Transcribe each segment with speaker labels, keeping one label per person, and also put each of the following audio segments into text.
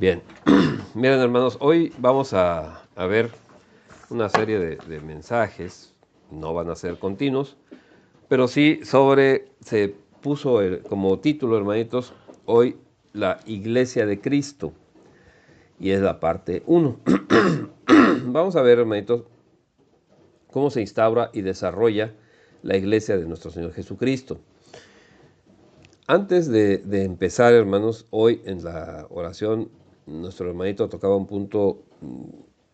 Speaker 1: Bien, miren hermanos, hoy vamos a ver una serie de mensajes, no van a ser continuos, pero sí se puso como título, hermanitos, hoy la Iglesia de Cristo, y es la parte 1. Vamos a ver, hermanitos, cómo se instaura y desarrolla la Iglesia de nuestro Señor Jesucristo. Antes de empezar, hermanos, hoy en la oración, nuestro hermanito tocaba un punto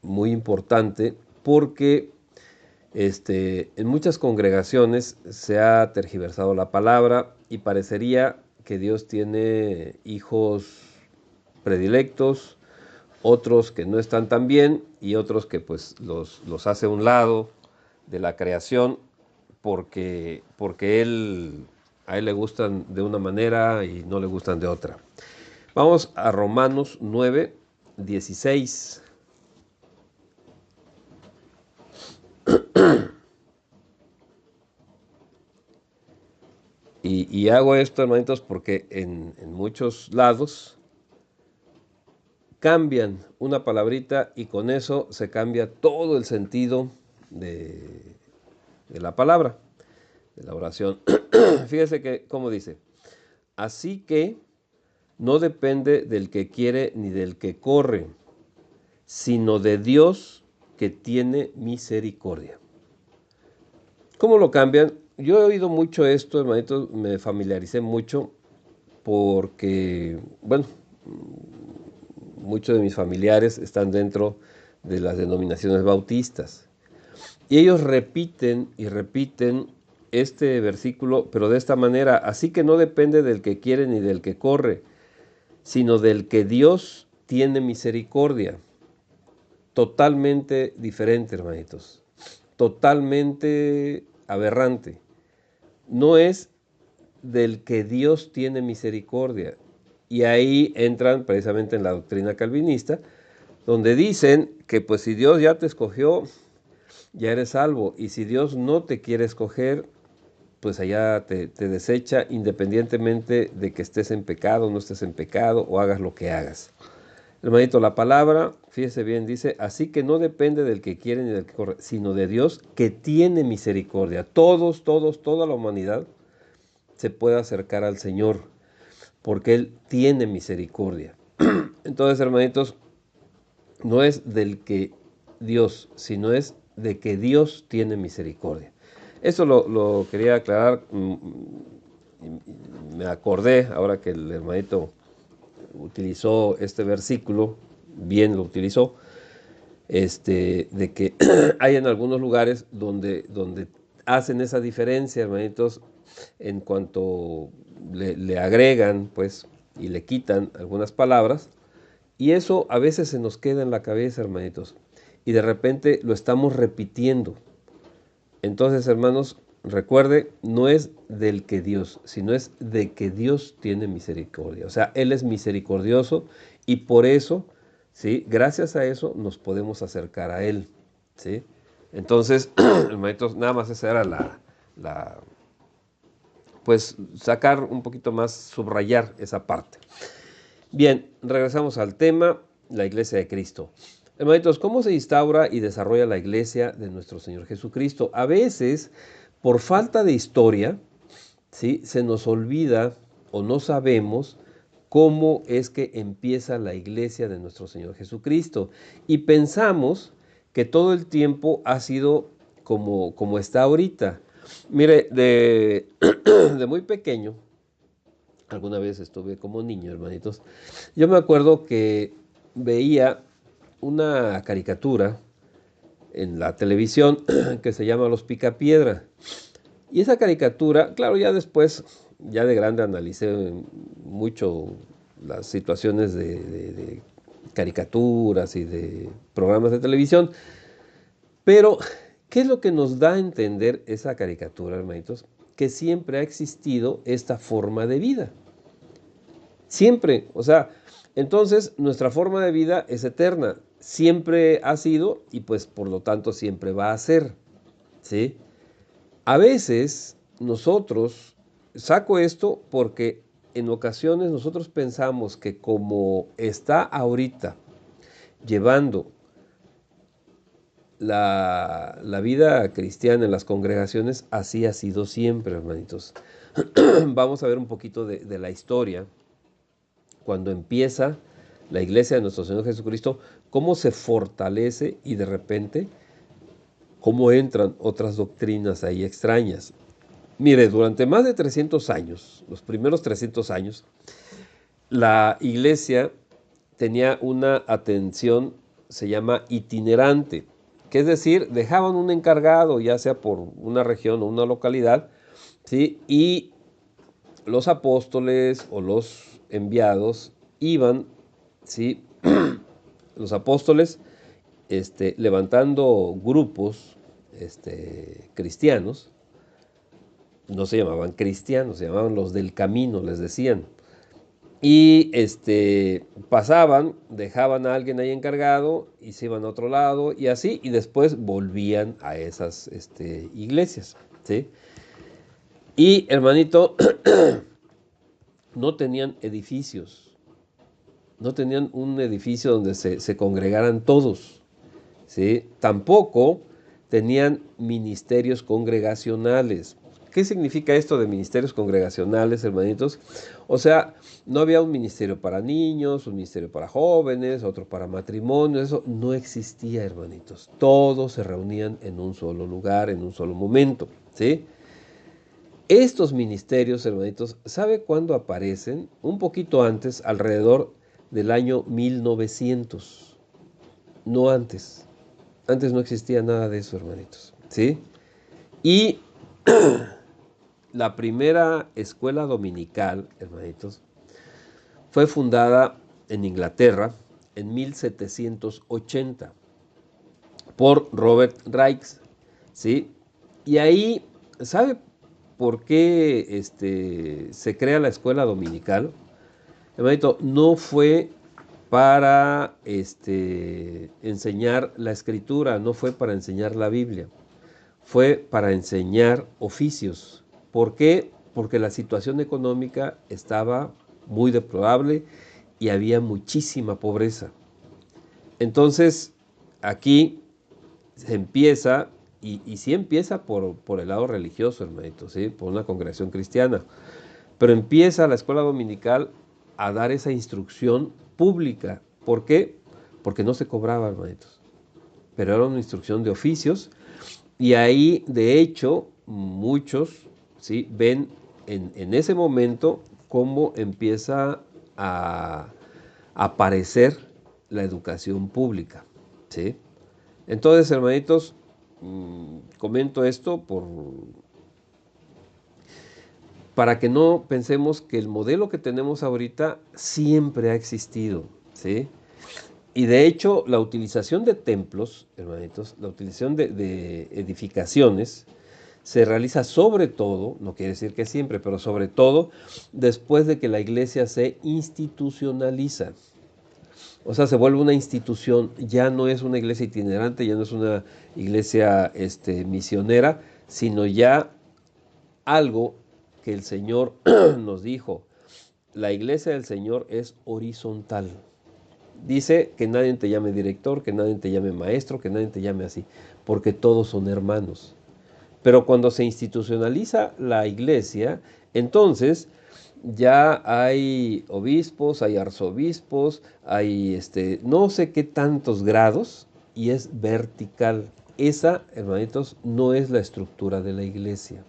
Speaker 1: muy importante porque en muchas congregaciones se ha tergiversado la palabra y parecería que Dios tiene hijos predilectos, otros que no están tan bien y otros que pues los hace a un lado de la creación porque a él le gustan de una manera y no le gustan de otra. Vamos a Romanos 9, 16. Y hago esto, hermanitos, porque en muchos lados cambian una palabrita y con eso se cambia todo el sentido de la palabra, de la oración. Fíjese que, como dice, así que no depende del que quiere ni del que corre, sino de Dios que tiene misericordia. ¿Cómo lo cambian? Yo he oído mucho esto, hermanitos, me familiaricé mucho porque, bueno, muchos de mis familiares están dentro de las denominaciones bautistas. Y ellos repiten y repiten este versículo, pero de esta manera, así que no depende del que quiere ni del que corre, sino del que Dios tiene misericordia. Totalmente diferente, hermanitos. Totalmente aberrante. No es del que Dios tiene misericordia. Y ahí entran precisamente en la doctrina calvinista, donde dicen que pues si Dios ya te escogió, ya eres salvo. Y si Dios no te quiere escoger, pues allá te desecha independientemente de que estés en pecado, no estés en pecado o hagas lo que hagas. Hermanito, la palabra, fíjese bien, dice, así que no depende del que quiere ni del que corre, sino de Dios que tiene misericordia. Toda la humanidad se puede acercar al Señor, porque Él tiene misericordia. Entonces, hermanitos, no es del que Dios, sino es de que Dios tiene misericordia. Eso lo quería aclarar. Me acordé ahora que el hermanito utilizó este versículo, bien lo utilizó, de que hay en algunos lugares donde hacen esa diferencia, hermanitos, en cuanto le agregan, pues, y le quitan algunas palabras, y eso a veces se nos queda en la cabeza, hermanitos, y de repente lo estamos repitiendo. Entonces, hermanos, recuerde, no es del que Dios, sino es de que Dios tiene misericordia. O sea, Él es misericordioso y por eso, ¿sí? Gracias a eso nos podemos acercar a Él, ¿sí? Entonces, hermanitos, nada más esa era pues sacar un poquito más, subrayar esa parte. Bien, regresamos al tema, la Iglesia de Cristo. Hermanitos, ¿cómo se instaura y desarrolla la Iglesia de nuestro Señor Jesucristo? A veces, por falta de historia, ¿sí? Se nos olvida o no sabemos cómo es que empieza la Iglesia de nuestro Señor Jesucristo. Y pensamos que todo el tiempo ha sido como está ahorita. Mire, de muy pequeño, alguna vez estuve como niño, hermanitos. Yo me acuerdo que veía una caricatura en la televisión que se llama Los Picapiedra. Y esa caricatura, claro, ya después, ya de grande analicé mucho las situaciones de caricaturas y de programas de televisión. Pero, ¿qué es lo que nos da a entender esa caricatura, hermanitos? Que siempre ha existido esta forma de vida. Siempre, o sea, entonces nuestra forma de vida es eterna, siempre ha sido y pues por lo tanto siempre va a ser, ¿sí? A veces nosotros, saco esto porque en ocasiones nosotros pensamos que como está ahorita llevando la vida cristiana en las congregaciones, así ha sido siempre, hermanitos. Vamos a ver un poquito de la historia, cuando empieza la iglesia de nuestro Señor Jesucristo, cómo se fortalece y de repente cómo entran otras doctrinas ahí extrañas. Mire, durante más de 300 años, los primeros 300 años, la iglesia tenía una atención, se llama itinerante, que es decir, dejaban un encargado, ya sea por una región o una localidad, ¿sí? Y los apóstoles o los enviados iban, ¿sí? Los apóstoles levantando grupos cristianos, no se llamaban cristianos, se llamaban los del camino, les decían. Y pasaban, dejaban a alguien ahí encargado y se iban a otro lado y así, y después volvían a esas iglesias, ¿sí? Y, hermanito, no tenían edificios, no tenían un edificio donde se congregaran todos, ¿sí? Tampoco tenían ministerios congregacionales. ¿Qué significa esto de ministerios congregacionales, hermanitos? O sea, no había un ministerio para niños, un ministerio para jóvenes, otro para matrimonio, eso no existía, hermanitos. Todos se reunían en un solo lugar, en un solo momento, ¿sí? Estos ministerios, hermanitos, ¿sabe cuándo aparecen? Un poquito antes, alrededor del año 1900, no antes. Antes no existía nada de eso, hermanitos, ¿sí? Y la primera escuela dominical, hermanitos, fue fundada en Inglaterra en 1780 por Robert Raikes, ¿sí? Y ahí, ¿sabe por qué se crea la escuela dominical? Hermanito, no fue para enseñar la escritura, no fue para enseñar la Biblia, fue para enseñar oficios. ¿Por qué? Porque la situación económica estaba muy deplorable y había muchísima pobreza. Entonces, aquí se empieza, y sí empieza por el lado religioso, hermanito, ¿sí? Por una congregación cristiana, pero empieza la escuela dominical a dar esa instrucción pública. ¿Por qué? Porque no se cobraba, hermanitos, pero era una instrucción de oficios. Y ahí, de hecho, muchos, ¿sí?, ven en ese momento cómo empieza a aparecer la educación pública, ¿sí? Entonces, hermanitos, comento esto para que no pensemos que el modelo que tenemos ahorita siempre ha existido, ¿sí? Y de hecho, la utilización de templos, hermanitos, la utilización de edificaciones, se realiza sobre todo, no quiere decir que siempre, pero sobre todo después de que la iglesia se institucionaliza. O sea, se vuelve una institución, ya no es una iglesia itinerante, ya no es una iglesia misionera, sino ya algo que el Señor nos dijo. La iglesia del Señor es horizontal. Dice que nadie te llame director, que nadie te llame maestro, que nadie te llame así, porque todos son hermanos. Pero cuando se institucionaliza la iglesia, entonces ya hay obispos, hay arzobispos, hay no sé qué tantos grados, y es vertical. Esa, hermanitos, no es la estructura de la iglesia.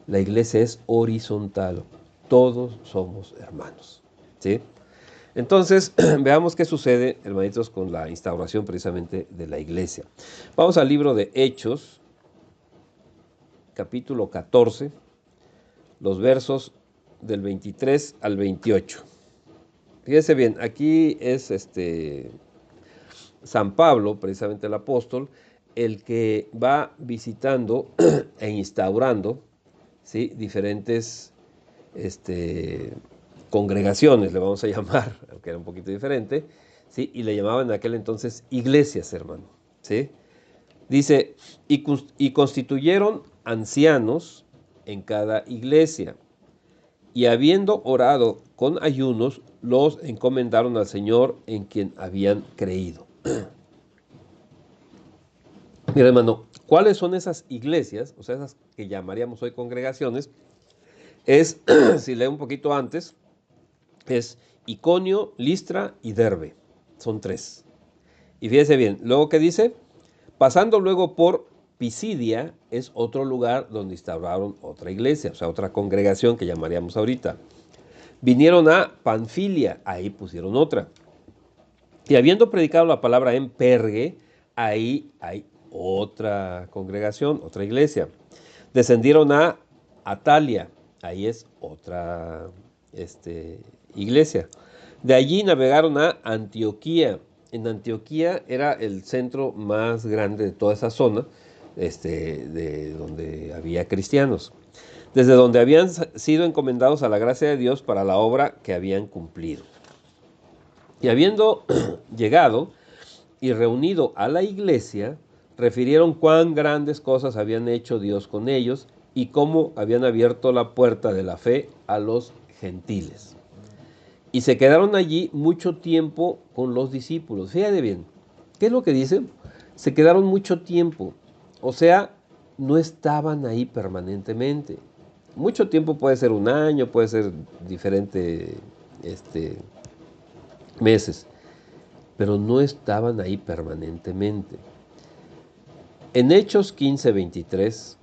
Speaker 1: La iglesia es horizontal. Todos somos hermanos, ¿sí? Entonces, veamos qué sucede, hermanitos, con la instauración precisamente de la iglesia. Vamos al libro de Hechos, capítulo 14, los versos del 23 al 28. Fíjese bien, aquí es San Pablo, precisamente el apóstol, el que va visitando e instaurando, ¿sí?, diferentes congregaciones, le vamos a llamar, aunque era un poquito diferente, ¿sí? Y le llamaban en aquel entonces iglesias, hermano, ¿sí? Dice, y constituyeron ancianos en cada iglesia, y habiendo orado con ayunos, los encomendaron al Señor en quien habían creído. Mira, hermano, ¿cuáles son esas iglesias? O sea, esas que llamaríamos hoy congregaciones. Es, si leo un poquito antes, es Iconio, Listra y Derbe. Son 3. Y fíjese bien, luego que dice, pasando luego por Pisidia, es otro lugar donde instauraron otra iglesia, o sea, otra congregación que llamaríamos ahorita. Vinieron a Panfilia, ahí pusieron otra. Y habiendo predicado la palabra en Pergue, ahí hay otra congregación, otra iglesia. Descendieron a Atalia, ahí es otra iglesia. De allí navegaron a Antioquía. En Antioquía era el centro más grande de toda esa zona, de donde había cristianos, desde donde habían sido encomendados a la gracia de Dios para la obra que habían cumplido. Y habiendo llegado y reunido a la iglesia, refirieron cuán grandes cosas habían hecho Dios con ellos y cómo habían abierto la puerta de la fe a los gentiles. Y se quedaron allí mucho tiempo con los discípulos. Fíjate bien, ¿qué es lo que dice? Se quedaron mucho tiempo, o sea, no estaban ahí permanentemente. Mucho tiempo puede ser un año, puede ser diferentes meses, pero no estaban ahí permanentemente. En Hechos 15, 23,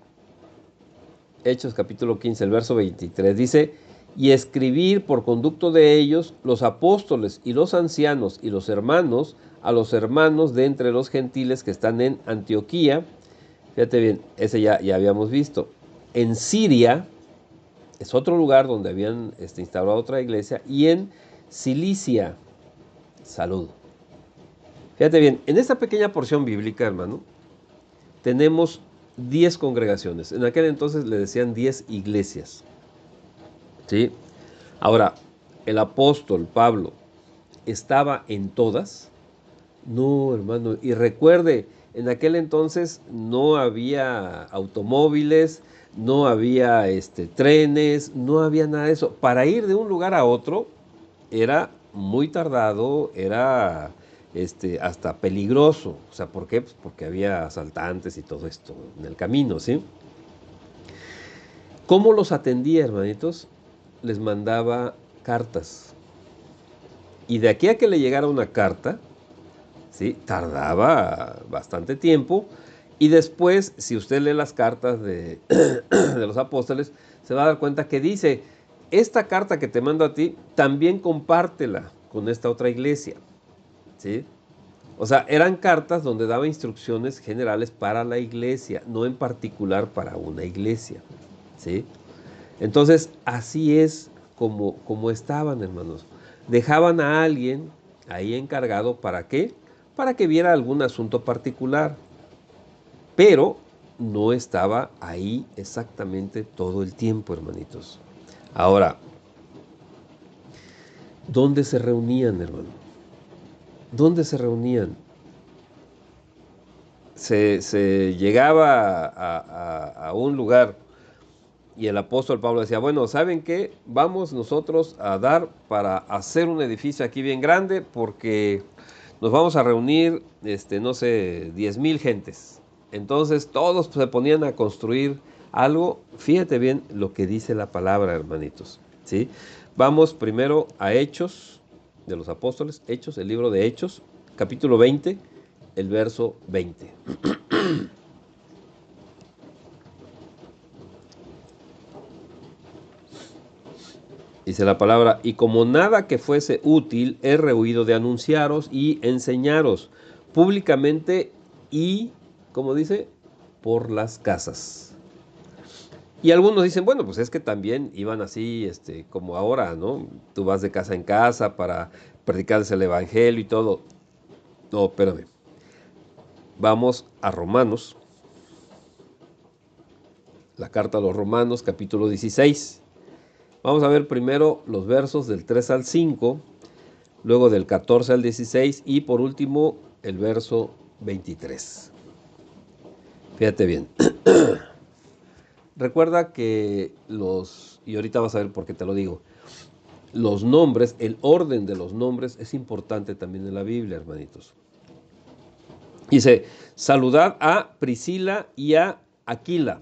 Speaker 1: Hechos capítulo 15, el verso 23, dice, y escribir por conducto de ellos los apóstoles y los ancianos y los hermanos a los hermanos de entre los gentiles que están en Antioquía. Fíjate bien, ese ya habíamos visto. En Siria, es otro lugar donde habían instaurado otra iglesia, y en Cilicia, salud. Fíjate bien, en esta pequeña porción bíblica, hermano, tenemos 10 congregaciones. En aquel entonces le decían 10 iglesias. ¿Sí? Ahora, ¿el apóstol Pablo estaba en todas? No, hermano. Y recuerde, en aquel entonces no había automóviles, no había trenes, no había nada de eso. Para ir de un lugar a otro era muy tardado, era hasta peligroso. O sea, ¿por qué? Pues porque había asaltantes y todo esto en el camino, ¿sí? ¿Cómo los atendía, hermanitos? Les mandaba cartas. Y de aquí a que le llegara una carta, ¿sí? Tardaba bastante tiempo. Y después, si usted lee las cartas de los apóstoles, se va a dar cuenta que dice, esta carta que te mando a ti, también compártela con esta otra iglesia. ¿Sí? O sea, eran cartas donde daba instrucciones generales para la iglesia, no en particular para una iglesia. ¿Sí? Entonces, así es como estaban, hermanos. Dejaban a alguien ahí encargado, ¿para qué? Para que viera algún asunto particular. Pero no estaba ahí exactamente todo el tiempo, hermanitos. Ahora, ¿dónde se reunían, hermano? ¿Dónde se reunían? Se llegaba a un lugar y el apóstol Pablo decía, bueno, ¿saben qué? Vamos nosotros a dar para hacer un edificio aquí bien grande porque nos vamos a reunir, no sé, 10,000 gentes. Entonces todos se ponían a construir algo. Fíjate bien lo que dice la palabra, hermanitos, ¿sí? Vamos primero a Hechos de los Apóstoles, Hechos, el libro de Hechos, capítulo 20, el verso 20. Dice la palabra, y como nada que fuese útil, he rehuido de anunciaros y enseñaros públicamente y, como dice, por las casas. Y algunos dicen, bueno, pues es que también iban así, como ahora, ¿no? Tú vas de casa en casa para predicarles el evangelio y todo. No, espérame. Vamos a Romanos, la carta a los Romanos, capítulo 16. Vamos a ver primero los versos del 3 al 5, luego del 14 al 16 y por último el verso 23. Fíjate bien. Recuerda que y ahorita vas a ver por qué te lo digo, los nombres, el orden de los nombres es importante también en la Biblia, hermanitos. Dice, saludad a Priscila y a Aquila.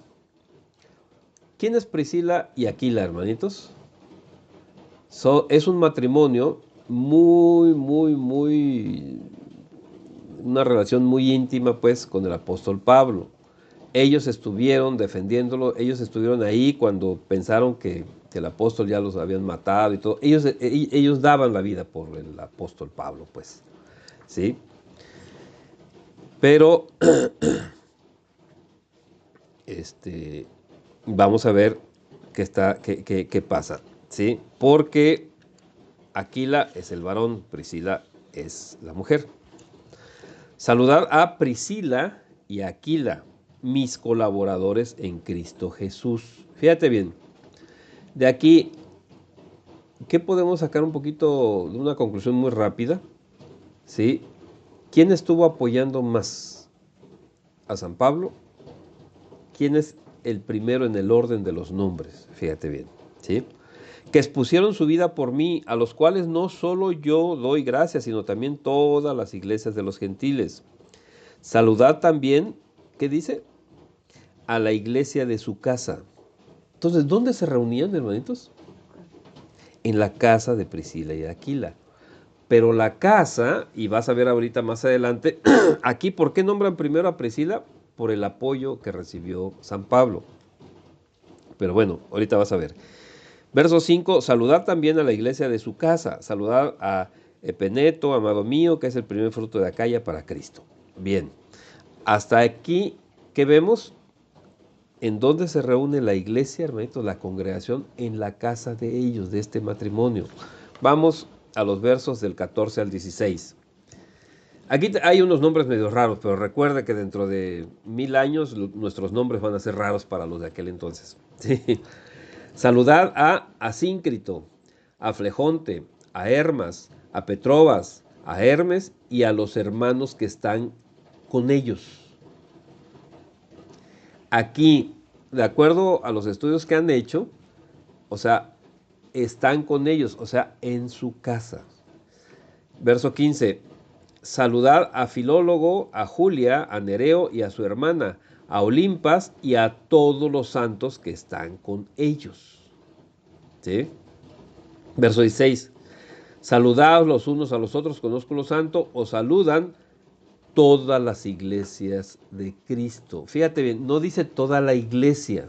Speaker 1: ¿Quién es Priscila y Aquila, hermanitos? Es un matrimonio una relación muy íntima, pues, con el apóstol Pablo. Ellos estuvieron defendiéndolo, ellos estuvieron ahí cuando pensaron que el apóstol ya los habían matado y todo. Ellos daban la vida por el apóstol Pablo, pues, ¿sí? Pero, vamos a ver qué pasa, ¿sí? Porque Aquila es el varón, Priscila es la mujer. Saludad a Priscila y a Aquila, mis colaboradores en Cristo Jesús. Fíjate bien, de aquí, ¿qué podemos sacar un poquito de una conclusión muy rápida? ¿Sí? ¿Quién estuvo apoyando más a San Pablo? ¿Quién es el primero en el orden de los nombres? Fíjate bien, ¿sí? Que expusieron su vida por mí, a los cuales no solo yo doy gracias, sino también todas las iglesias de los gentiles. Saludad también, ¿qué dice? A la iglesia de su casa. Entonces, ¿dónde se reunían, hermanitos? En la casa de Priscila y Aquila. Pero la casa, y vas a ver ahorita más adelante, aquí, ¿por qué nombran primero a Priscila? Por el apoyo que recibió San Pablo. Pero bueno, ahorita vas a ver. Verso 5, saludad también a la iglesia de su casa. Saludad a Epeneto, amado mío, que es el primer fruto de Acaya para Cristo. Bien, hasta aquí, ¿qué vemos? ¿En dónde se reúne la iglesia, hermanitos? La congregación en la casa de ellos, de este matrimonio. Vamos a los versos del 14 al 16. Aquí hay unos nombres medio raros, pero recuerda que dentro de 1000 años nuestros nombres van a ser raros para los de aquel entonces. Sí. Saludad a Asíncrito, a Flegonte, a Hermas, a Petrobas, a Hermes y a los hermanos que están con ellos. Aquí, de acuerdo a los estudios que han hecho, o sea, están con ellos, o sea, en su casa. Verso 15. Saludad a Filólogo, a Julia, a Nereo y a su hermana, a Olimpas y a todos los santos que están con ellos. ¿Sí? Verso 16. Saludaos los unos a los otros con ósculo santo, os saludan todas las iglesias de Cristo. Fíjate bien, no dice toda la iglesia,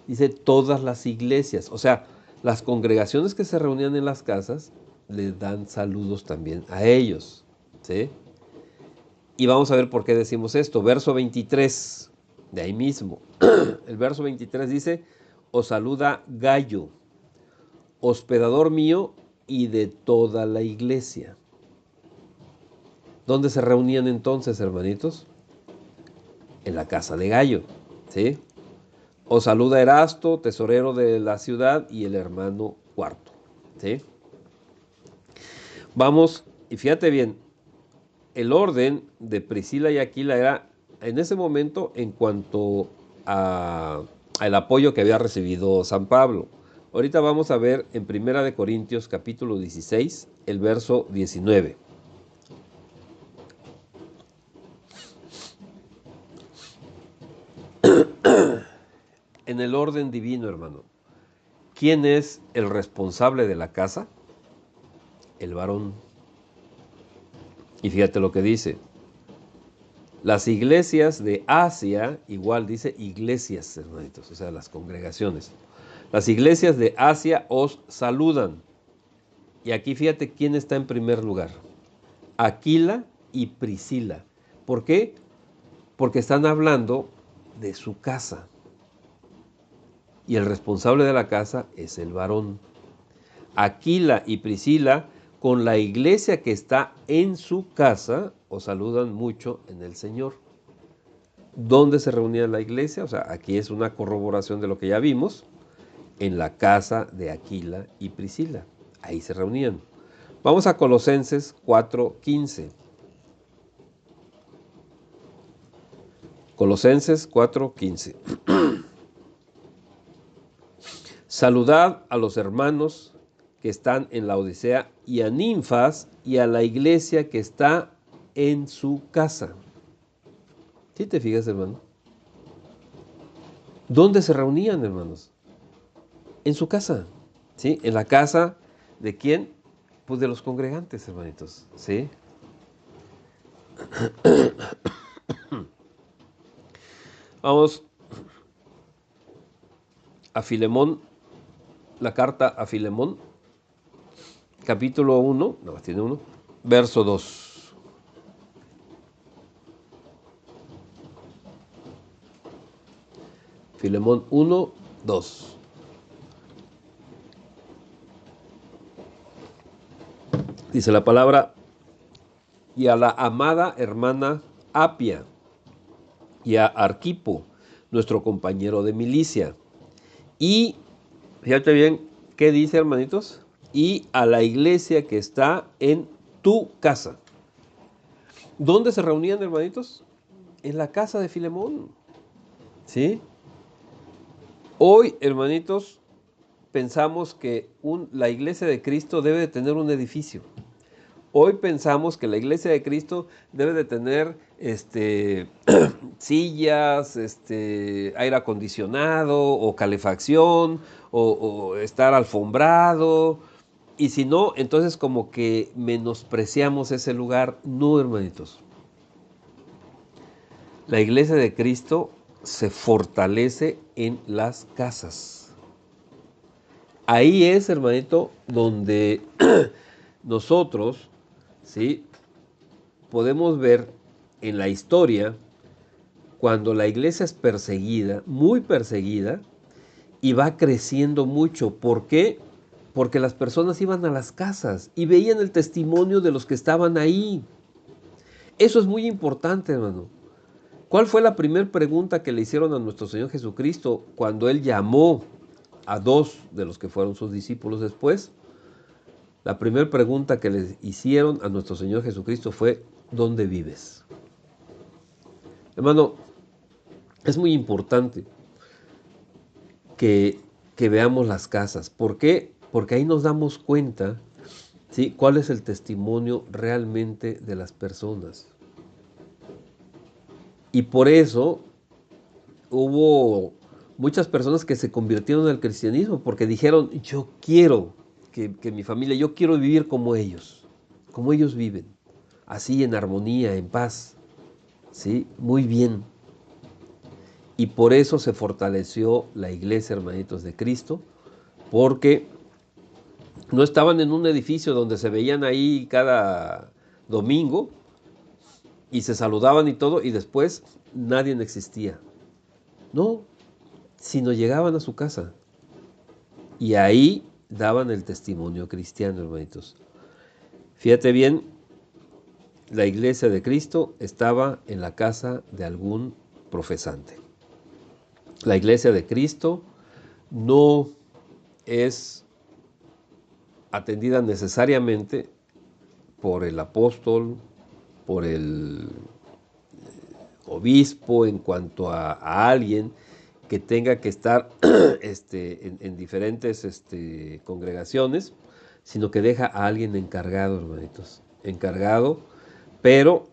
Speaker 1: dice todas las iglesias. O sea, las congregaciones que se reunían en las casas le dan saludos también a ellos. ¿Sí? Y vamos a ver por qué decimos esto. Verso 23, de ahí mismo. El verso 23 dice, os saluda Gallo, hospedador mío y de toda la iglesia. ¿Dónde se reunían entonces, hermanitos? En la casa de Gallo, ¿sí? Os saluda Erasto, tesorero de la ciudad, y el hermano Cuarto, ¿sí? Vamos, y fíjate bien, el orden de Priscila y Aquila era en ese momento en cuanto al apoyo que había recibido San Pablo. Ahorita vamos a ver en 1 Corintios capítulo 16, el verso 19. En el orden divino, hermano. ¿Quién es el responsable de la casa? El varón. Y fíjate lo que dice. Las iglesias de Asia, igual dice iglesias, hermanitos, o sea, las congregaciones. Las iglesias de Asia os saludan. Y aquí fíjate quién está en primer lugar. Aquila y Priscila. ¿Por qué? Porque están hablando de su casa. Y el responsable de la casa es el varón. Aquila y Priscila, con la iglesia que está en su casa, os saludan mucho en el Señor. ¿Dónde se reunía la iglesia? O sea, aquí es una corroboración de lo que ya vimos. En la casa de Aquila y Priscila. Ahí se reunían. Vamos a Colosenses 4:15. Colosenses 4:15. Saludad a los hermanos que están en la Odisea y a Ninfas y a la iglesia que está en su casa. ¿Sí te fijas, hermano? ¿Dónde se reunían, hermanos? En su casa, ¿sí? En la casa de quién? Pues de los congregantes, hermanitos, ¿sí? Vamos a Filemón, la carta a Filemón, capítulo 1, nada más tiene 1, verso 2. Filemón 1, 2. Dice la palabra: y a la amada hermana Apia, y a Arquipo, nuestro compañero de milicia. Y, fíjate bien, ¿qué dice, hermanitos? Y a la iglesia que está en tu casa. ¿Dónde se reunían, hermanitos? En la casa de Filemón. ¿Sí? Hoy, hermanitos, pensamos que la iglesia de Cristo debe de tener un edificio. Hoy pensamos que la iglesia de Cristo debe de tener sillas, aire acondicionado o calefacción o estar alfombrado. Y si no, entonces como que menospreciamos ese lugar. No, hermanitos. La iglesia de Cristo se fortalece en las casas. Ahí es, hermanito, donde nosotros, ¿sí?, podemos ver en la historia cuando la iglesia es perseguida, muy perseguida, y va creciendo mucho. ¿Por qué? Porque las personas iban a las casas y veían el testimonio de los que estaban ahí. Eso es muy importante, hermano. ¿Cuál fue la primera pregunta que le hicieron a nuestro Señor Jesucristo cuando Él llamó a 2 de los que fueron sus discípulos después? La primera pregunta que le hicieron a nuestro Señor Jesucristo fue: ¿dónde vives? Hermano, es muy importante que veamos las casas. ¿Por qué? Porque ahí nos damos cuenta, ¿sí?, cuál es el testimonio realmente de las personas. Y por eso hubo muchas personas que se convirtieron al cristianismo, porque dijeron: yo quiero que mi familia, yo quiero vivir como ellos viven, así en armonía, en paz, ¿sí? Muy bien. Y por eso se fortaleció la iglesia, hermanitos de Cristo, porque no estaban en un edificio donde se veían ahí cada domingo y se saludaban y todo, y después nadie existía. No, sino llegaban a su casa y ahí daban el testimonio cristiano, hermanitos. Fíjate bien, la iglesia de Cristo estaba en la casa de algún profesante. La iglesia de Cristo no es atendida necesariamente por el apóstol, por el obispo, en cuanto a alguien que tenga que estar en diferentes congregaciones, sino que deja a alguien encargado, hermanitos, encargado, pero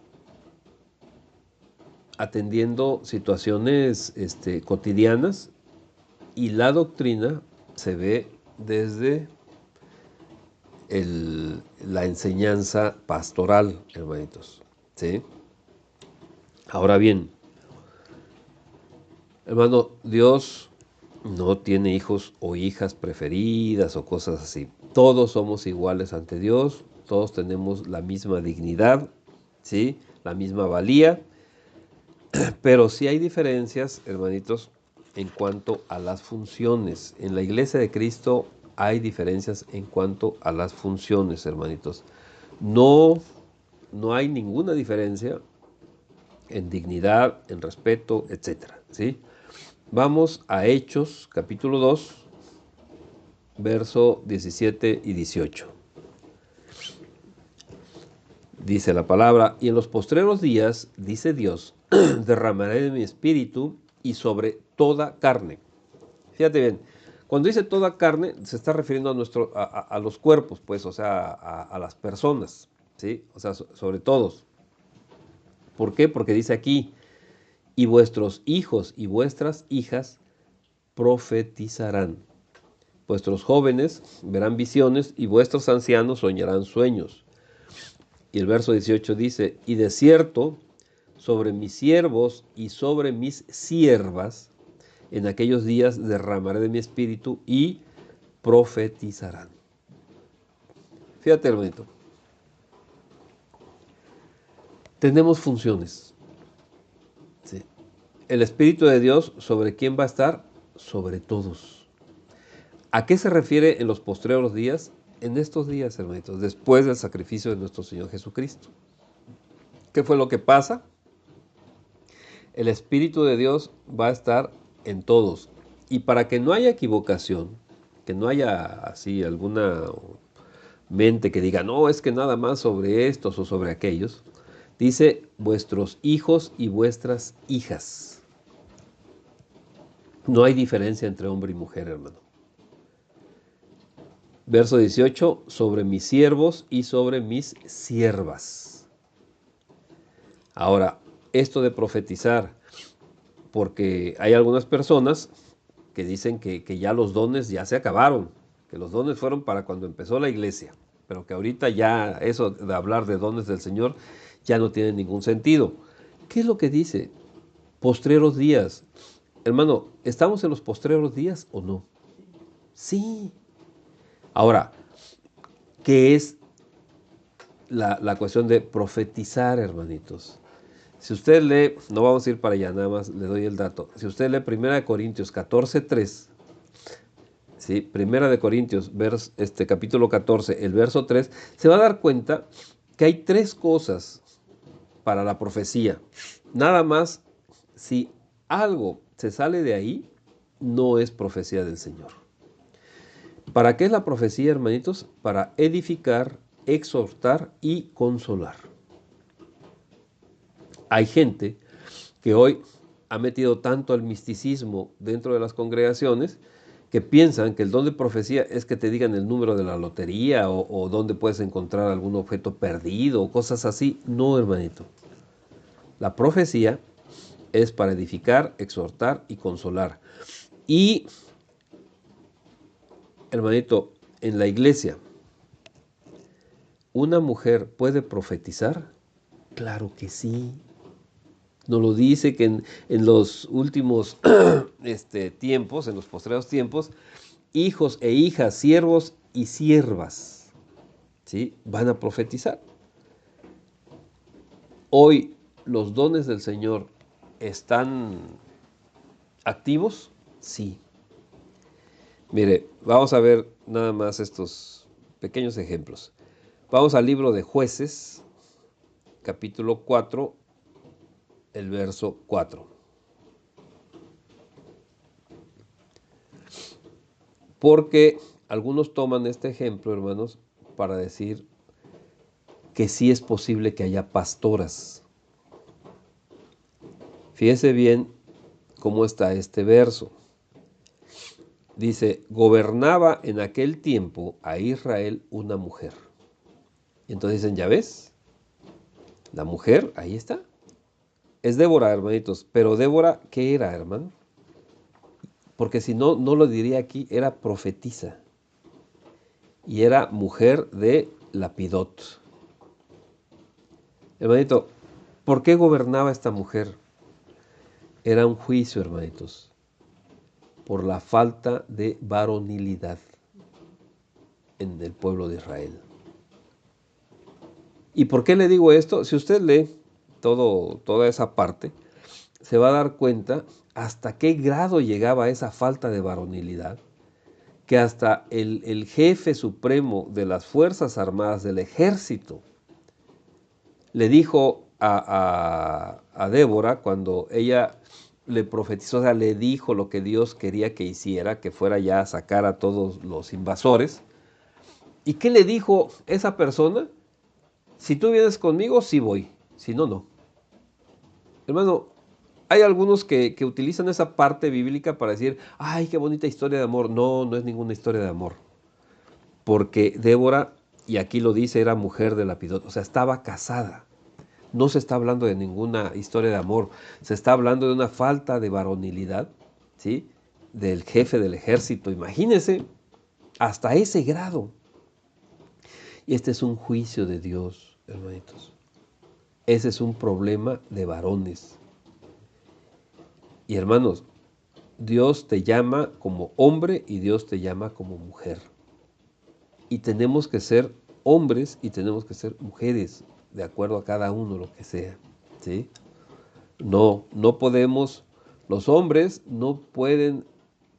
Speaker 1: atendiendo situaciones cotidianas, y la doctrina se ve desde la enseñanza pastoral, hermanitos, ¿sí? Ahora bien, hermano, Dios no tiene hijos o hijas preferidas o cosas así. Todos somos iguales ante Dios, todos tenemos la misma dignidad, ¿sí?, la misma valía, pero sí hay diferencias, hermanitos, en cuanto a las funciones. En la iglesia de Cristo hay diferencias en cuanto a las funciones, hermanitos. No hay ninguna diferencia en dignidad, en respeto, etcétera, ¿sí? Vamos a Hechos, capítulo 2, verso 17 y 18. Dice la palabra: y en los postreros días, dice Dios, derramaré de mi espíritu y sobre toda carne. Fíjate bien, Cuando dice toda carne, se está refiriendo a los cuerpos, pues, o sea, a las personas, ¿sí? O sea, sobre todos. ¿Por qué? Porque dice aquí, y vuestros hijos y vuestras hijas profetizarán. Vuestros jóvenes verán visiones y vuestros ancianos soñarán sueños. Y el verso 18 dice, y de cierto, sobre mis siervos y sobre mis siervas, en aquellos días derramaré de mi espíritu y profetizarán. Fíjate, hermanito. Tenemos funciones. ¿Sí? El Espíritu de Dios, ¿sobre quién va a estar? Sobre todos. ¿A qué se refiere en los postreros días? En estos días, hermanitos, después del sacrificio de nuestro Señor Jesucristo. ¿Qué fue lo que pasa? El Espíritu de Dios va a estar en todos. Y para que no haya equivocación, que no haya así alguna mente que diga, no, es que nada más sobre estos o sobre aquellos, dice, vuestros hijos y vuestras hijas. No hay diferencia entre hombre y mujer, hermano. Verso 18, sobre mis siervos y sobre mis siervas. Ahora, esto de profetizar, porque hay algunas personas que dicen que ya los dones ya se acabaron, que los dones fueron para cuando empezó la iglesia, pero que ahorita ya eso de hablar de dones del Señor ya no tiene ningún sentido. ¿Qué es lo que dice? Postreros días. Hermano, ¿estamos en los postreros días o no? Sí. Ahora, ¿qué es la cuestión de profetizar, hermanitos? Si usted lee, no vamos a ir para allá, nada más le doy el dato. Si usted lee 1 Corintios 14:3, ¿sí? 1 Corintios, capítulo 14, el verso 3, se va a dar cuenta que hay tres cosas para la profecía. Nada más, si algo se sale de ahí, no es profecía del Señor. ¿Para qué es la profecía, hermanitos? Para edificar, exhortar y consolar. Hay gente que hoy ha metido tanto al misticismo dentro de las congregaciones que piensan que el don de profecía es que te digan el número de la lotería o dónde puedes encontrar algún objeto perdido o cosas así. No, hermanito. La profecía es para edificar, exhortar y consolar. Y, hermanito, en la iglesia, ¿una mujer puede profetizar? Claro que sí. Nos lo dice que en los últimos tiempos, en los postreros tiempos, hijos e hijas, siervos y siervas, ¿sí? Van a profetizar. Hoy los dones del Señor están activos, sí. Mire, vamos a ver nada más estos pequeños ejemplos. Vamos al libro de Jueces, capítulo 4, el verso 4. Porque algunos toman este ejemplo, hermanos, para decir que sí es posible que haya pastoras. Fíjese bien cómo está este verso. Dice, gobernaba en aquel tiempo a Israel una mujer. Y entonces dicen, ¿ya ves? La mujer, ahí está. Es Débora, hermanitos. Pero Débora, ¿qué era, hermano? Porque si no, no lo diría aquí, era profetisa. Y era mujer de Lapidot. Hermanito, ¿por qué gobernaba esta mujer? Era un juicio, hermanitos, por la falta de varonilidad en el pueblo de Israel. ¿Y por qué le digo esto? Si usted lee toda esa parte, se va a dar cuenta hasta qué grado llegaba esa falta de varonilidad, que hasta el jefe supremo de las Fuerzas Armadas del Ejército le dijo a Débora cuando ella le profetizó, o sea, le dijo lo que Dios quería que hiciera, que fuera ya a sacar a todos los invasores. ¿Y qué le dijo esa persona? Si tú vienes conmigo, sí voy. Si no, no. Hermano, Hay algunos que utilizan esa parte bíblica para decir, ay, qué bonita historia de amor. No, no es ninguna historia de amor. Porque Débora, y aquí lo dice, era mujer de Lapidot, o sea, estaba casada. No se está hablando de ninguna historia de amor, se está hablando de una falta de varonilidad, ¿sí? Del jefe del ejército, imagínense, hasta ese grado. Y este es un juicio de Dios, hermanitos. Ese es un problema de varones. Y hermanos, Dios te llama como hombre y Dios te llama como mujer. Y tenemos que ser hombres y tenemos que ser mujeres, de acuerdo a cada uno lo que sea, ¿sí? No podemos, los hombres no pueden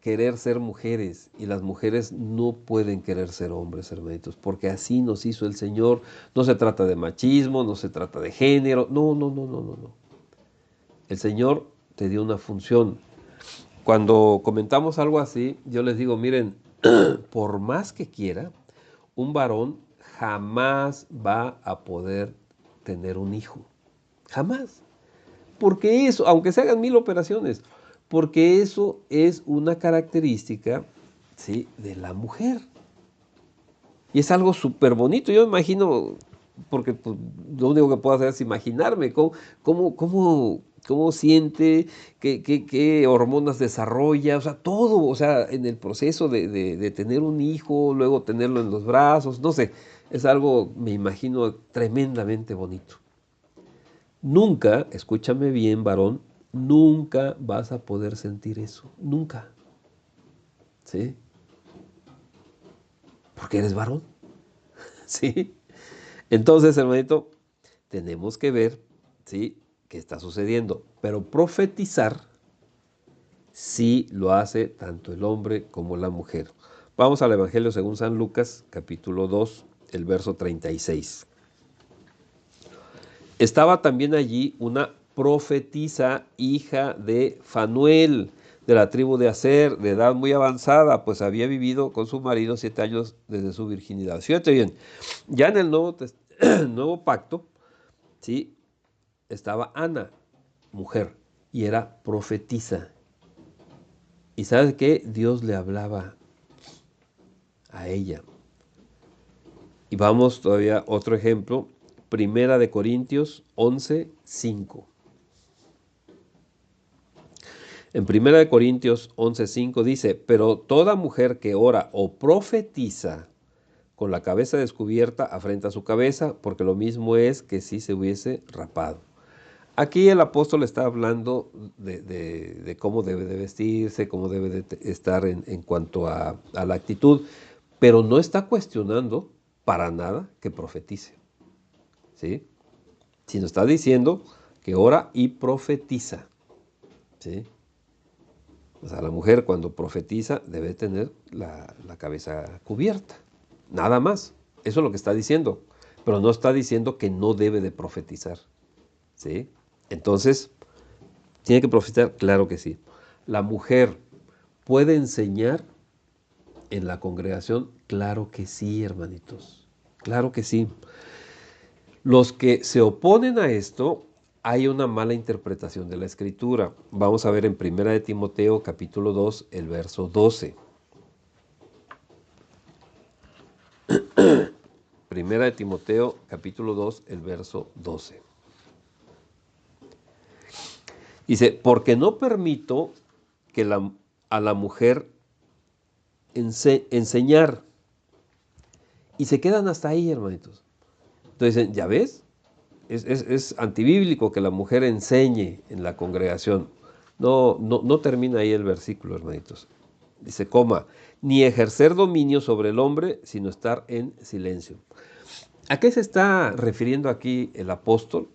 Speaker 1: querer ser mujeres y las mujeres no pueden querer ser hombres, hermanitos, porque así nos hizo el Señor. No se trata de machismo, no se trata de género, no, no, no, no, no, no. El Señor te dio una función. Cuando comentamos algo así, yo les digo, miren, por más que quiera, un varón jamás va a poder tener un hijo. Jamás. Porque eso, aunque se hagan 1000 operaciones, porque eso es una característica, ¿sí?, de la mujer. Y es algo súper bonito. Yo me imagino, porque pues, lo único que puedo hacer es imaginarme cómo siente, qué hormonas desarrolla, o sea, todo, o sea, en el proceso de tener un hijo, luego tenerlo en los brazos, no sé, es algo, me imagino, tremendamente bonito. Nunca, escúchame bien, varón, nunca vas a poder sentir eso, nunca, ¿sí? Porque eres varón, ¿sí? Entonces, hermanito, tenemos que ver, ¿sí?, qué está sucediendo. Pero profetizar sí lo hace tanto el hombre como la mujer. Vamos al Evangelio según San Lucas, capítulo 2, el verso 36. Estaba también allí una profetisa, hija de Fanuel, de la tribu de Aser, de edad muy avanzada, pues había vivido con su marido 7 años desde su virginidad. Fíjate bien, ya en el Nuevo Pacto, ¿sí?, estaba Ana, mujer, y era profetisa. ¿Y sabes qué? Dios le hablaba a ella. Y vamos todavía otro ejemplo, Primera de Corintios 11:5. En Primera de Corintios 11:5 dice, pero toda mujer que ora o profetiza con la cabeza descubierta afrenta su cabeza, porque lo mismo es que si se hubiese rapado. Aquí el apóstol está hablando de cómo debe de vestirse, cómo debe de estar en cuanto a la actitud, pero no está cuestionando para nada que profetice, ¿sí? Sino está diciendo que ora y profetiza, ¿sí? O sea, la mujer cuando profetiza debe tener la cabeza cubierta, nada más. Eso es lo que está diciendo, pero no está diciendo que no debe de profetizar, ¿sí? Entonces, ¿tiene que profetizar? Claro que sí. La mujer puede enseñar en la congregación, claro que sí, hermanitos, claro que sí. Los que se oponen a esto, hay una mala interpretación de la escritura. Vamos a ver en 1 de Timoteo capítulo 2, el verso 12. Primera de Timoteo capítulo 2, el verso 12. Dice, porque no permito que a la mujer enseñar. Y se quedan hasta ahí, hermanitos. Entonces dicen, ¿ya ves? Es antibíblico que la mujer enseñe en la congregación. No termina ahí el versículo, hermanitos. Dice, ni ejercer dominio sobre el hombre, sino estar en silencio. ¿A qué se está refiriendo aquí el apóstol?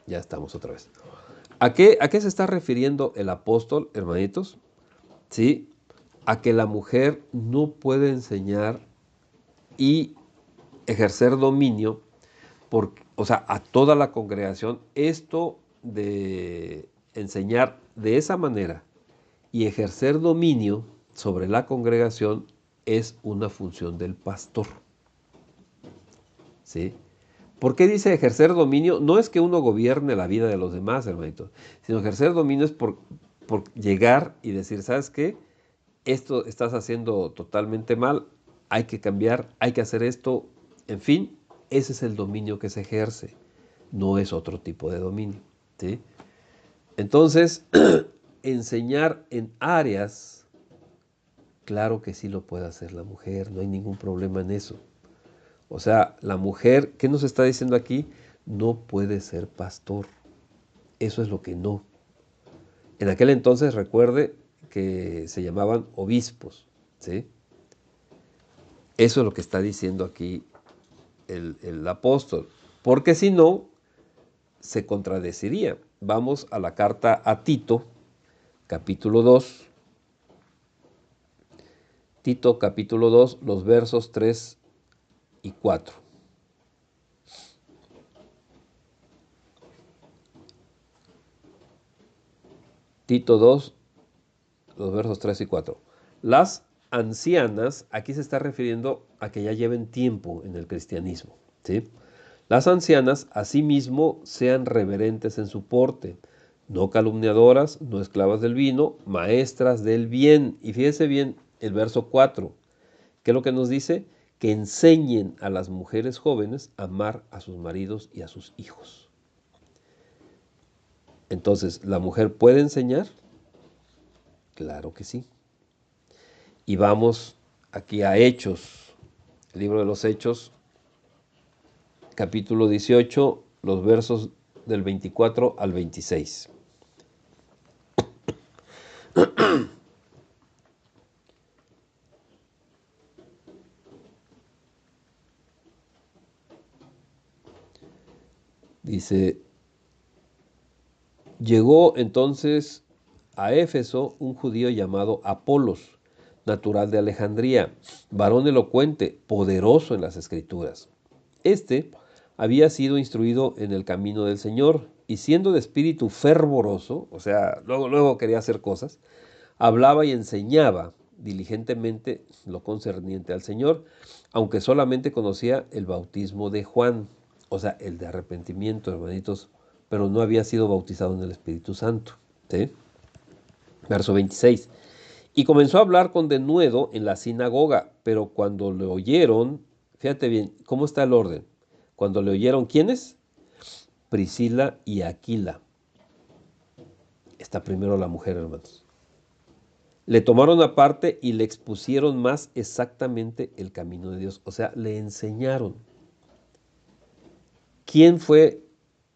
Speaker 1: Ya estamos otra vez. ¿A qué se está refiriendo el apóstol, hermanitos? ¿Sí? A que la mujer no puede enseñar y ejercer dominio, o sea, a toda la congregación. Esto de enseñar de esa manera y ejercer dominio sobre la congregación es una función del pastor, ¿sí? ¿Por qué dice ejercer dominio? No es que uno gobierne la vida de los demás, hermanitos, sino ejercer dominio es por llegar y decir, ¿sabes qué? Esto estás haciendo totalmente mal, hay que cambiar, hay que hacer esto, en fin, ese es el dominio que se ejerce, no es otro tipo de dominio, ¿sí? Entonces, enseñar en áreas, claro que sí lo puede hacer la mujer, no hay ningún problema en eso. O sea, la mujer, ¿qué nos está diciendo aquí? No puede ser pastor. Eso es lo que no. En aquel entonces recuerde que se llamaban obispos, ¿sí? Eso es lo que está diciendo aquí el apóstol. Porque si no, se contradeciría. Vamos a la carta a Tito, capítulo 2. Tito, capítulo 2, los versos 3 y 4. Tito 2, los versos 3 y 4. Las ancianas, aquí se está refiriendo a que ya lleven tiempo en el cristianismo, ¿sí? Las ancianas, asimismo, sean reverentes en su porte, no calumniadoras, no esclavas del vino, maestras del bien. Y fíjese bien el verso 4, que es lo que nos dice, que enseñen a las mujeres jóvenes a amar a sus maridos y a sus hijos. Entonces, ¿la mujer puede enseñar? Claro que sí. Y vamos aquí a Hechos, el libro de los Hechos, capítulo 18, los versos del 24 al 26. Dice, llegó entonces a Éfeso un judío llamado Apolos, natural de Alejandría, varón elocuente, poderoso en las escrituras. Este había sido instruido en el camino del Señor y siendo de espíritu fervoroso, o sea, luego quería hacer cosas, hablaba y enseñaba diligentemente lo concerniente al Señor, aunque solamente conocía el bautismo de Juan, o sea, el de arrepentimiento, hermanitos, pero no había sido bautizado en el Espíritu Santo. ¿Sí? Verso 26. Y comenzó a hablar con denuedo en la sinagoga, pero cuando le oyeron, fíjate bien, ¿cómo está el orden? Cuando le oyeron, ¿quiénes? Priscila y Aquila. Está primero la mujer, hermanos. Le tomaron aparte y le expusieron más exactamente el camino de Dios. O sea, le enseñaron. ¿Quién fue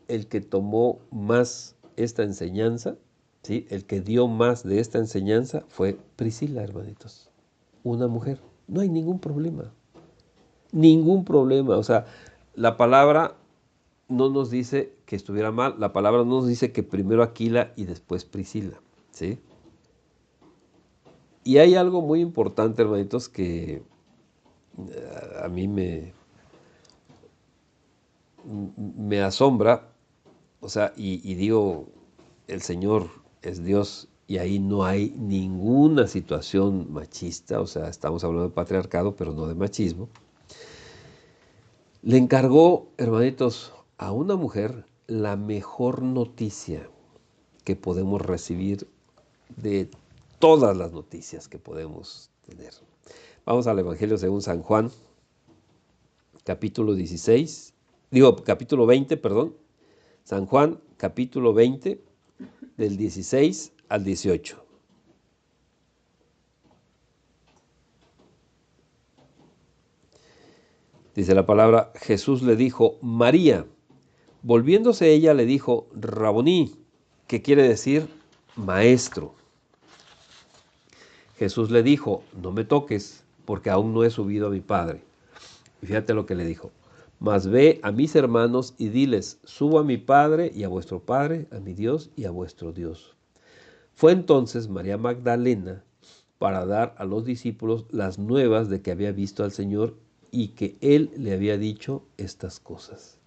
Speaker 1: el que tomó más esta enseñanza? ¿Sí? El que dio más de esta enseñanza fue Priscila, hermanitos. Una mujer. No hay ningún problema. Ningún problema. O sea, la palabra no nos dice que estuviera mal. La palabra no nos dice que primero Aquila y después Priscila. ¿Sí? Y hay algo muy importante, hermanitos, que a mí me asombra, o sea, y digo, el Señor es Dios y ahí no hay ninguna situación machista, o sea, estamos hablando de patriarcado, pero no de machismo. Le encargó, hermanitos, a una mujer la mejor noticia que podemos recibir de todas las noticias que podemos tener. Vamos al Evangelio según San Juan, capítulo 16, capítulo 20, perdón. San Juan, capítulo 20, del 16 al 18. Dice la palabra, Jesús le dijo, María. Volviéndose ella le dijo, Raboní, que quiere decir maestro. Jesús le dijo, no me toques, porque aún no he subido a mi Padre. Y fíjate lo que le dijo, mas ve a mis hermanos y diles, subo a mi Padre y a vuestro Padre, a mi Dios y a vuestro Dios. Fue entonces María Magdalena para dar a los discípulos las nuevas de que había visto al Señor y que Él le había dicho estas cosas.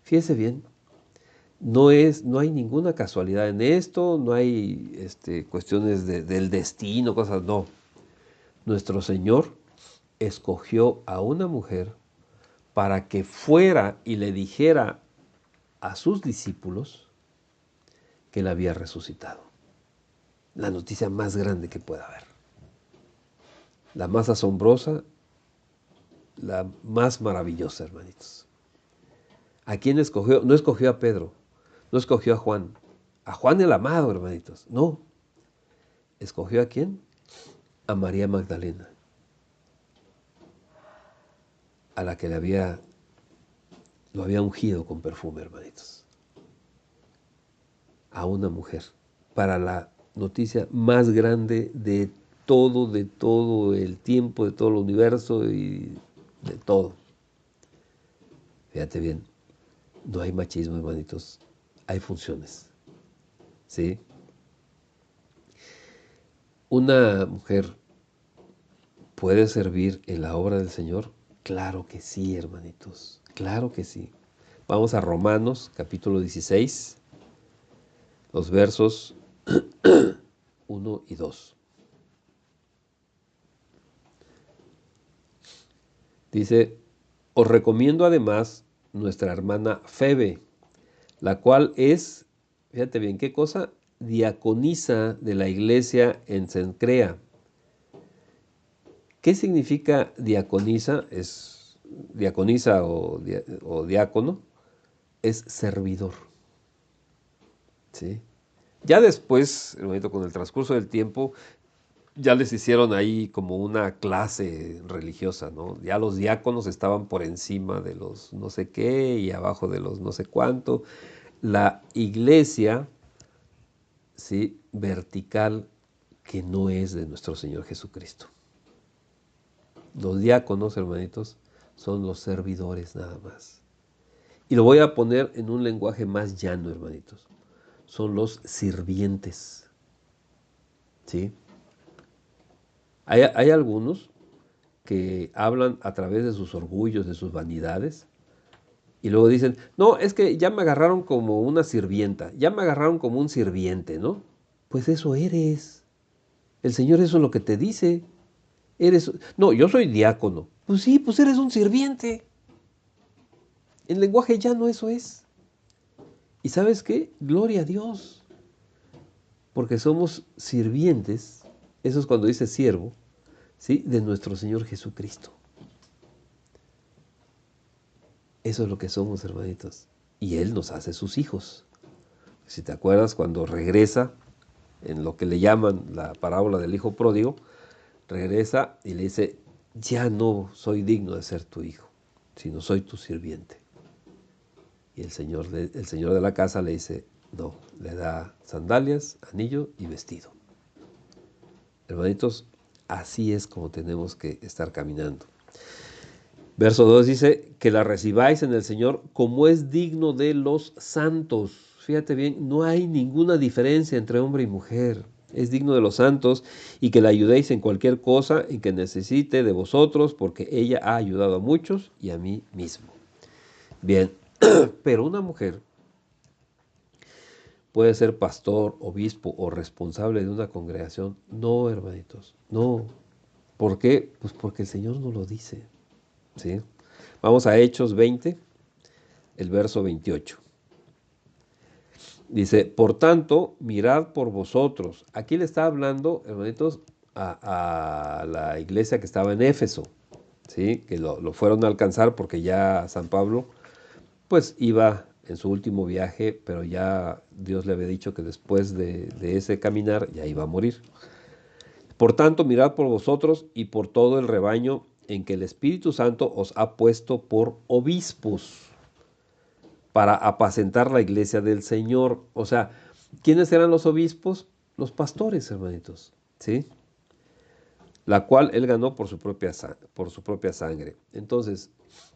Speaker 1: Fíjese bien, no hay ninguna casualidad en esto, no hay cuestiones del destino, cosas, no. Nuestro Señor escogió a una mujer para que fuera y le dijera a sus discípulos que él había resucitado. La noticia más grande que pueda haber. La más asombrosa, la más maravillosa, hermanitos. ¿A quién escogió? No escogió a Pedro, no escogió a Juan el amado, hermanitos. No. ¿Escogió a quién? A María Magdalena, a la que lo había ungido con perfume, hermanitos. A una mujer, para la noticia más grande de todo el tiempo, de todo el universo y de todo. Fíjate bien, no hay machismo, hermanitos, hay funciones, ¿sí? ¿Una mujer puede servir en la obra del Señor? Claro que sí, hermanitos, claro que sí. Vamos a Romanos, capítulo 16, los versos 1 y 2. Dice, os recomiendo además nuestra hermana Febe, la cual es, fíjate bien, ¿qué cosa? Diaconisa de la iglesia en Cencrea. ¿Qué significa diaconisa? Es diaconisa o diácono, es servidor. ¿Sí? Ya después, hermanito, con el transcurso del tiempo, ya les hicieron ahí como una clase religiosa, ¿no? Ya los diáconos estaban por encima de los no sé qué y abajo de los no sé cuánto. La iglesia, ¿sí? Vertical, que no es de nuestro Señor Jesucristo. Los diáconos, hermanitos, son los servidores nada más. Y lo voy a poner en un lenguaje más llano, hermanitos. Son los sirvientes. ¿Sí? Hay algunos que hablan a través de sus orgullos, de sus vanidades, y luego dicen, no, es que ya me agarraron como una sirvienta, ya me agarraron como un sirviente, ¿no? Pues eso eres. El Señor eso es lo que te dice. No, yo soy diácono. Pues sí, pues eres un sirviente. En lenguaje llano eso es. ¿Y sabes qué? Gloria a Dios. Porque somos sirvientes, eso es cuando dice siervo, ¿sí? De nuestro Señor Jesucristo. Eso es lo que somos, hermanitos. Y Él nos hace sus hijos. Si te acuerdas, cuando regresa, en lo que le llaman la parábola del hijo pródigo, regresa y le dice, ya no soy digno de ser tu hijo, sino soy tu sirviente. Y el señor de la casa le dice, no, le da sandalias, anillo y vestido. Hermanitos, así es como tenemos que estar caminando. Verso 2 dice, que la recibáis en el Señor como es digno de los santos. Fíjate bien, no hay ninguna diferencia entre hombre y mujer. Es digno de los santos y que la ayudéis en cualquier cosa en que necesite de vosotros, porque ella ha ayudado a muchos y a mí mismo. Bien, pero una mujer puede ser pastor, obispo o responsable de una congregación. No, hermanitos, no. ¿Por qué? Pues porque el Señor nos lo dice. ¿Sí? Vamos a Hechos 20, el verso 28. Dice, por tanto, mirad por vosotros. Aquí le está hablando, hermanitos, a la iglesia que estaba en Éfeso, ¿sí? Que lo fueron a alcanzar porque ya San Pablo, pues iba en su último viaje, pero ya Dios le había dicho que después de ese caminar ya iba a morir. Por tanto, mirad por vosotros y por todo el rebaño en que el Espíritu Santo os ha puesto por obispos para apacentar la iglesia del Señor. O sea, ¿quiénes eran los obispos? Los pastores, hermanitos, ¿sí? La cual él ganó por su propia sangre. Entonces,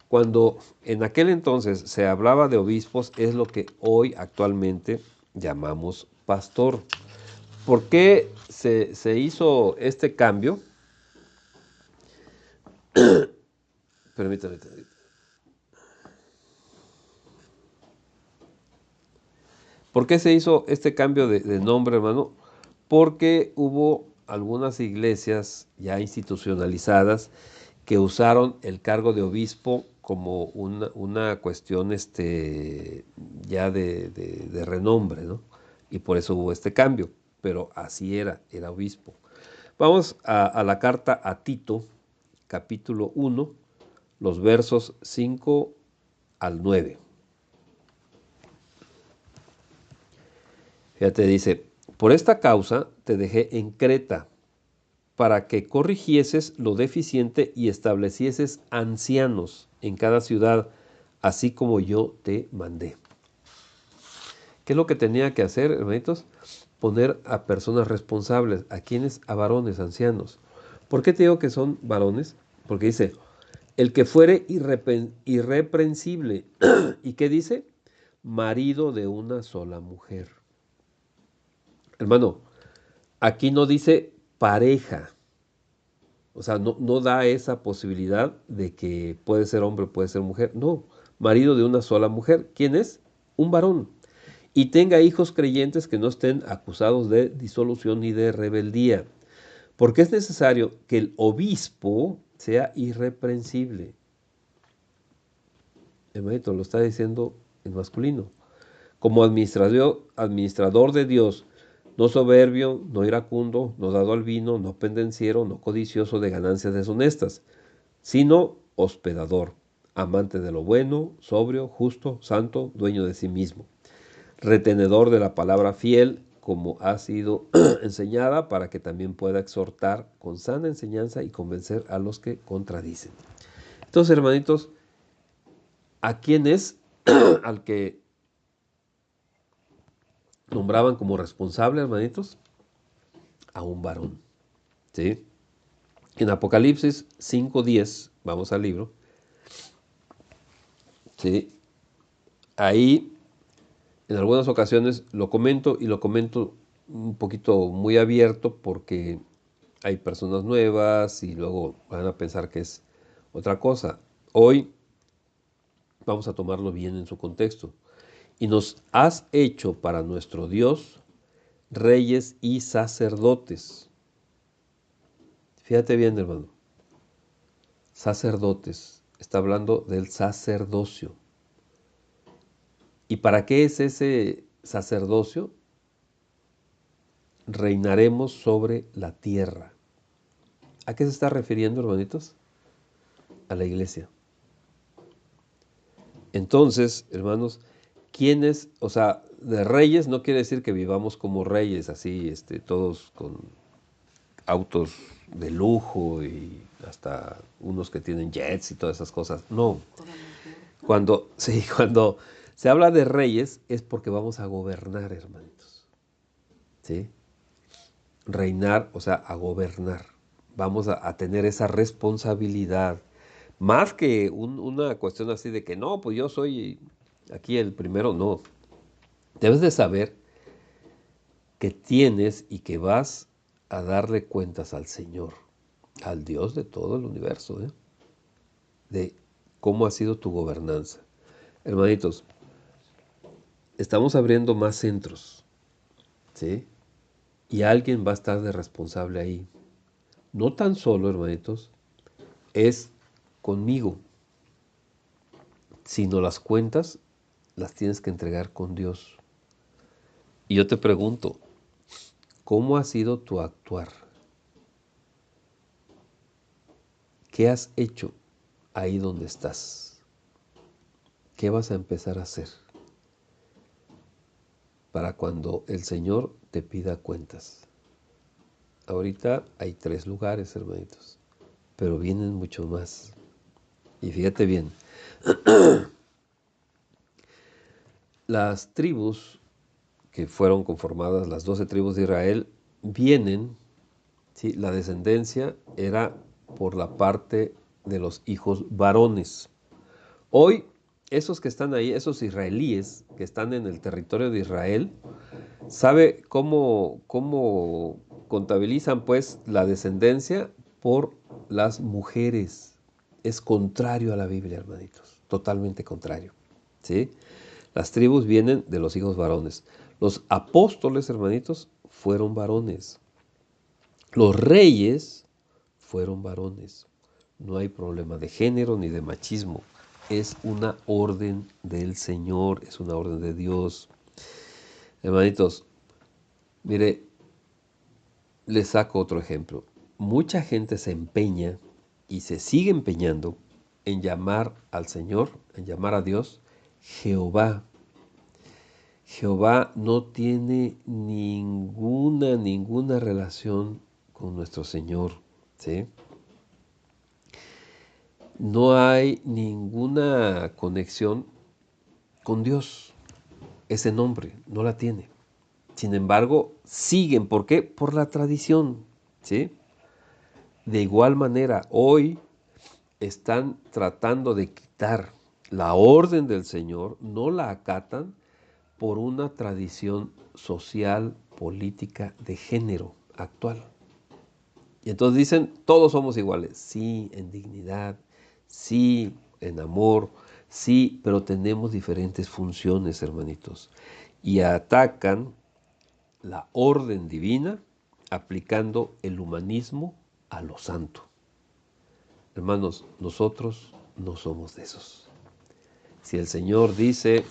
Speaker 1: cuando en aquel entonces se hablaba de obispos, es lo que hoy actualmente llamamos pastor. ¿Por qué se hizo este cambio? Permítame. ¿Por qué se hizo este cambio de nombre, hermano? Porque hubo algunas iglesias ya institucionalizadas que usaron el cargo de obispo como una cuestión ya de renombre, ¿no? Y por eso hubo este cambio, pero así era obispo. Vamos a la carta a Tito, capítulo 1, los versos 5 al 9. Fíjate, dice, por esta causa te dejé en Creta, para que corrigieses lo deficiente y establecieses ancianos en cada ciudad, así como yo te mandé. ¿Qué es lo que tenía que hacer, hermanitos? Poner a personas responsables. ¿A quiénes? A varones, ancianos. ¿Por qué te digo que son varones? Porque dice, el que fuere irreprensible. ¿Y qué dice? Marido de una sola mujer. Hermano, aquí no dice pareja. O sea, no da esa posibilidad de que puede ser hombre, puede ser mujer. No, marido de una sola mujer. ¿Quién es? Un varón. Y tenga hijos creyentes que no estén acusados de disolución ni de rebeldía. Porque es necesario que el obispo sea irreprensible. Hermanito, lo está diciendo en masculino. Como administrador de Dios, no soberbio, no iracundo, no dado al vino, no pendenciero, no codicioso de ganancias deshonestas, sino hospedador, amante de lo bueno, sobrio, justo, santo, dueño de sí mismo, retenedor de la palabra fiel, como ha sido enseñada, para que también pueda exhortar con sana enseñanza y convencer a los que contradicen. Entonces, hermanitos, ¿a quién es al que nombraban como responsable, hermanitos? A un varón, ¿sí? En Apocalipsis 5:10, vamos al libro, ¿sí? Ahí en algunas ocasiones lo comento y lo comento un poquito muy abierto porque hay personas nuevas y luego van a pensar que es otra cosa. Hoy vamos a tomarlo bien en su contexto. Y nos has hecho para nuestro Dios reyes y sacerdotes. Fíjate bien, hermano. Sacerdotes. Está hablando del sacerdocio. ¿Y para qué es ese sacerdocio? Reinaremos sobre la tierra. ¿A qué se está refiriendo, hermanitos? A la iglesia. Entonces, hermanos, ¿quiénes? O sea, de reyes no quiere decir que vivamos como reyes, así, todos con autos de lujo y hasta unos que tienen jets y todas esas cosas. No. Cuando se habla de reyes es porque vamos a gobernar, hermanitos. ¿Sí? Reinar, o sea, a gobernar. Vamos a tener esa responsabilidad. Más que una cuestión así de que no, pues yo soy aquí el primero, no. Debes de saber que tienes y que vas a darle cuentas al Señor, al Dios de todo el universo, de cómo ha sido tu gobernanza. Hermanitos, estamos abriendo más centros, ¿sí? Y alguien va a estar de responsable ahí. No tan solo, hermanitos, es conmigo, sino las cuentas las tienes que entregar con Dios. Y yo te pregunto, ¿cómo ha sido tu actuar? ¿Qué has hecho ahí donde estás? ¿Qué vas a empezar a hacer para cuando el Señor te pida cuentas? Ahorita hay 3 lugares, hermanitos, pero vienen mucho más. Y fíjate bien, las tribus que fueron conformadas, las 12 tribus de Israel, vienen, ¿sí? La descendencia era por la parte de los hijos varones. Hoy, esos que están ahí, esos israelíes que están en el territorio de Israel, ¿sabe cómo contabilizan pues la descendencia? Por las mujeres. Es contrario a la Biblia, hermanitos, totalmente contrario, ¿sí? Las tribus vienen de los hijos varones. Los apóstoles, hermanitos, fueron varones. Los reyes fueron varones. No hay problema de género ni de machismo. es una orden del Señor, es una orden de Dios. Hermanitos, mire, les saco otro ejemplo. Mucha gente se empeña y se sigue empeñando en llamar al Señor, en llamar a Dios, Jehová. Jehová no tiene ninguna relación con nuestro Señor, ¿sí? No hay ninguna conexión con Dios. Ese nombre no la tiene. Sin embargo, siguen. ¿Por qué? Por la tradición, ¿sí? De igual manera, hoy están tratando de quitar la orden del Señor, no la acatan por una tradición social, política, de género actual. Y entonces dicen, todos somos iguales. Sí, en dignidad, sí, en amor, sí, pero tenemos diferentes funciones, hermanitos. Y atacan la orden divina aplicando el humanismo a lo santo. Hermanos, nosotros no somos de esos. Si el Señor dice,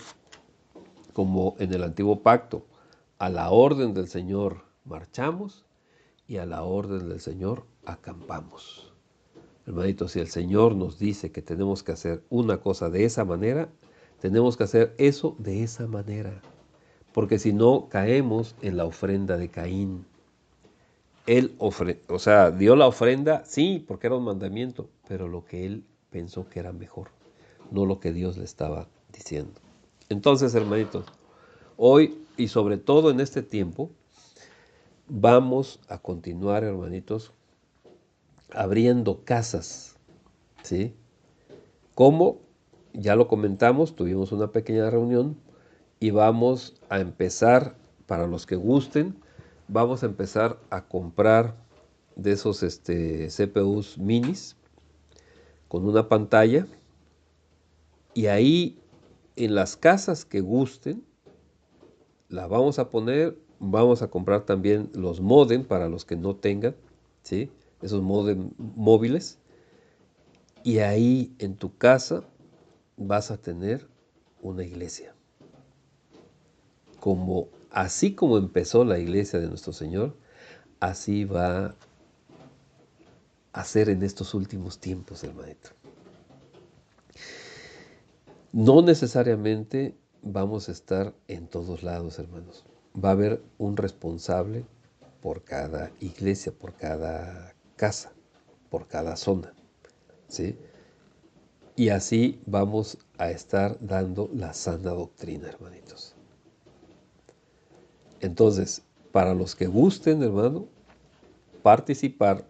Speaker 1: como en el antiguo pacto, a la orden del Señor marchamos y a la orden del Señor acampamos. Hermanitos, si el Señor nos dice que tenemos que hacer una cosa de esa manera, tenemos que hacer eso de esa manera. Porque si no, caemos en la ofrenda de Caín. Él dio la ofrenda, sí, porque era un mandamiento, pero lo que él pensó que era mejor, no lo que Dios le estaba diciendo. Entonces, hermanitos, hoy y sobre todo en este tiempo, vamos a continuar, hermanitos, abriendo casas, ¿sí? Como ya lo comentamos, tuvimos una pequeña reunión y vamos a empezar, para los que gusten, vamos a empezar a comprar de esos CPUs minis con una pantalla, y ahí en las casas que gusten la vamos a poner. Vamos a comprar también los módem para los que no tengan, ¿sí? Esos módem móviles, y ahí en tu casa vas a tener una iglesia. Así como empezó la iglesia de nuestro Señor, así va a ser en estos últimos tiempos, hermanito. No necesariamente vamos a estar en todos lados, hermanos. Va a haber un responsable por cada iglesia, por cada casa, por cada zona, ¿sí? Y así vamos a estar dando la sana doctrina, hermanitos. Entonces, para los que gusten, hermano, participar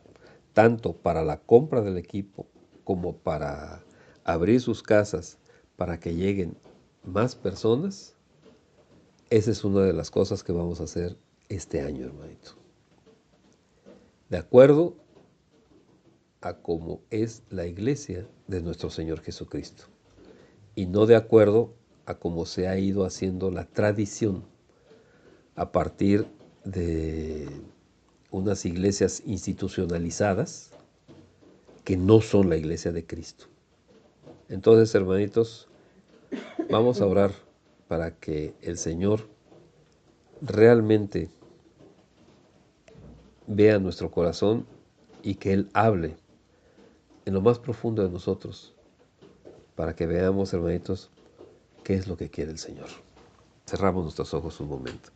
Speaker 1: tanto para la compra del equipo como para abrir sus casas para que lleguen más personas, esa es una de las cosas que vamos a hacer este año, hermanito. De acuerdo a cómo es la iglesia de nuestro Señor Jesucristo. Y no de acuerdo a cómo se ha ido haciendo la tradición a partir de unas iglesias institucionalizadas que no son la iglesia de Cristo. Entonces, hermanitos, vamos a orar para que el Señor realmente vea nuestro corazón y que Él hable en lo más profundo de nosotros, para que veamos, hermanitos, qué es lo que quiere el Señor. Cerramos nuestros ojos un momento.